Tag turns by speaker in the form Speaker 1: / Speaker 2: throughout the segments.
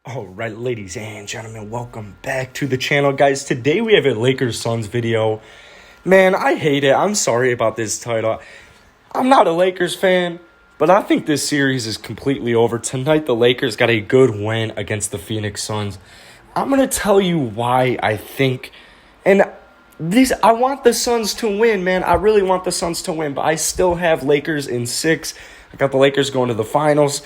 Speaker 1: All right, ladies and gentlemen, welcome back to the channel, guys. Today we have a Lakers Suns video. Man, I hate it. I'm sorry about this title. I'm not a Lakers fan, but I think this series is completely over. Tonight, the Lakers got a good win against the Phoenix Suns. I'm going to tell you why I think, and I want the Suns to win, man. I really want the Suns to win, but I still have Lakers in 6. I got the Lakers going to the finals.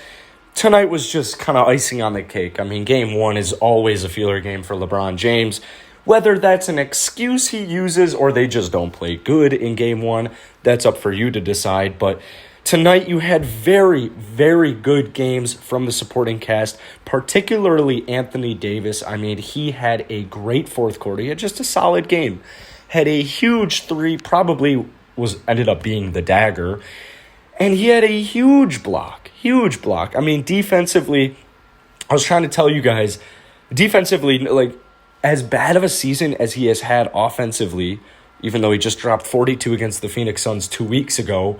Speaker 1: Tonight was just kind of icing on the cake. I mean, game 1 is always a feeler game for LeBron James. Whether that's an excuse he uses or they just don't play good in game 1, that's up for you to decide. But tonight you had very, very good games from the supporting cast, particularly Anthony Davis. I mean, he had a great fourth quarter. He had just a solid game. Had a huge 3, probably ended up being the dagger. And he had a huge block. I mean, defensively, I was trying to tell you guys, defensively, like, as bad of a season as he has had offensively, even though he just dropped 42 against the Phoenix Suns 2 weeks ago,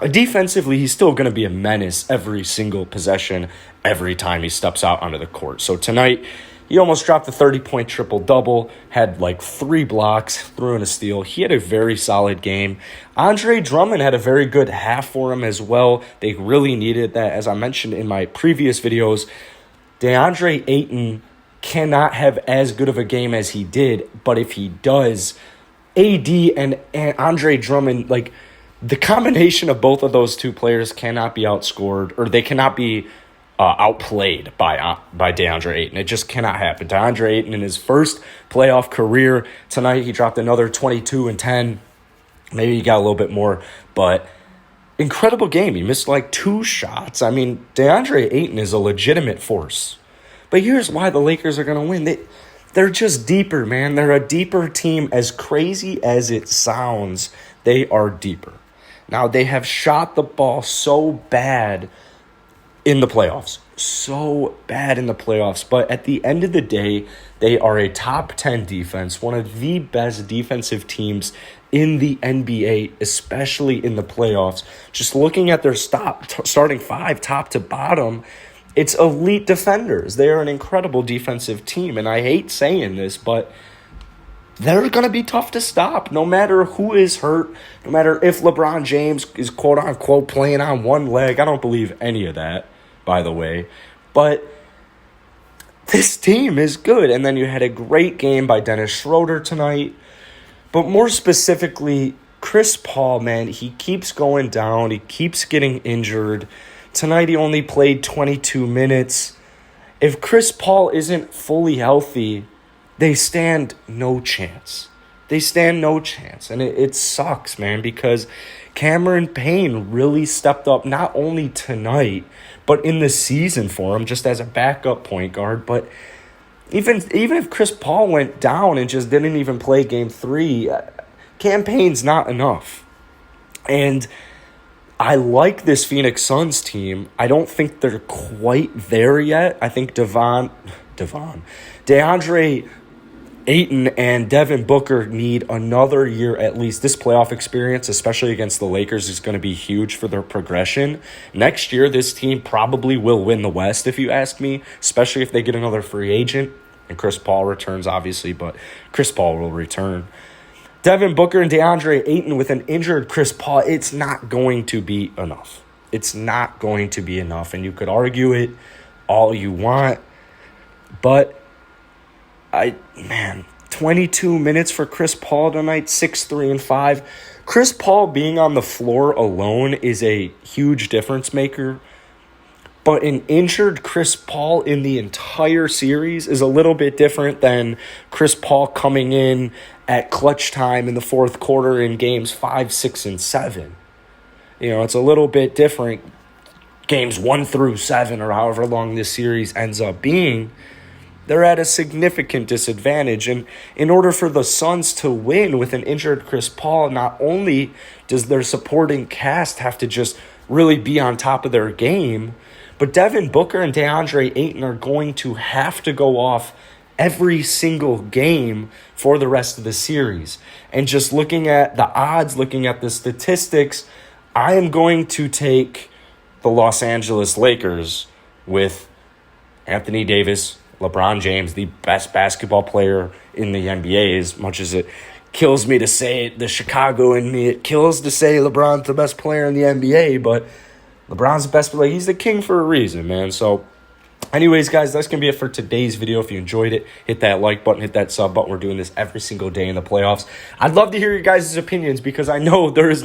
Speaker 1: defensively, he's still going to be a menace every single possession, every time he steps out onto the court. So tonight, he almost dropped a 30-point triple-double, had like 3 blocks, threw in a steal. He had a very solid game. Andre Drummond had a very good half for him as well. They really needed that. As I mentioned in my previous videos, DeAndre Ayton cannot have as good of a game as he did, but if he does, AD and Andre Drummond, like, the combination of both of those two players cannot be outscored, or they cannot be outplayed by DeAndre Ayton. It just cannot happen. DeAndre Ayton in his first playoff career tonight, he dropped another 22 and 10. Maybe he got a little bit more, but incredible game. He missed like 2 shots. I mean, DeAndre Ayton is a legitimate force. But here's why the Lakers are going to win. They're just deeper, man. They're a deeper team. As crazy as it sounds, they are deeper. Now, they have shot the ball so bad in the playoffs. But at the end of the day, they are a top 10 defense, one of the best defensive teams in the NBA, especially in the playoffs. Just looking at their starting 5, top to bottom, it's elite defenders. They are an incredible defensive team, and I hate saying this, but they're going to be tough to stop no matter who is hurt, no matter if LeBron James is quote-unquote playing on one leg. I don't believe any of that, by the way. But this team is good. And then you had a great game by Dennis Schroeder tonight. But more specifically, Chris Paul, man, he keeps going down. He keeps getting injured. Tonight he only played 22 minutes. If Chris Paul isn't fully healthy, they stand no chance. And it sucks, man, because Cameron Payne really stepped up not only tonight, but in the season for him, just as a backup point guard. But even if Chris Paul went down and just didn't even play game 3, Cam Payne's not enough. And I like this Phoenix Suns team. I don't think they're quite there yet. I think DeAndre Ayton and Devin Booker need another year at least. This playoff experience, especially against the Lakers, is going to be huge for their progression. Next year, this team probably will win the West, if you ask me, especially if they get another free agent. And Chris Paul returns, obviously, but Chris Paul will return. Devin Booker and DeAndre Ayton with an injured Chris Paul, it's not going to be enough. And you could argue it all you want, but 22 minutes for Chris Paul tonight, 6, 3, and 5. Chris Paul being on the floor alone is a huge difference maker, but an injured Chris Paul in the entire series is a little bit different than Chris Paul coming in at clutch time in the fourth quarter in games 5, 6, and 7. You know, it's a little bit different. Games 1 through 7, or however long this series ends up being, they're at a significant disadvantage. And in order for the Suns to win with an injured Chris Paul, not only does their supporting cast have to just really be on top of their game, but Devin Booker and DeAndre Ayton are going to have to go off every single game for the rest of the series. And just looking at the odds, looking at the statistics, I am going to take the Los Angeles Lakers with Anthony Davis, LeBron James, the best basketball player in the NBA, as much as it kills me to say it, the Chicago in me, it kills to say LeBron's the best player in the NBA, but LeBron's the best player. He's the king for a reason, man. So, anyways, guys, that's going to be it for today's video. If you enjoyed it, hit that like button, hit that sub button. We're doing this every single day in the playoffs. I'd love to hear your guys' opinions because I know there's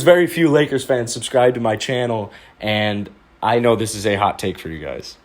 Speaker 1: very few Lakers fans subscribed to my channel, and I know this is a hot take for you guys.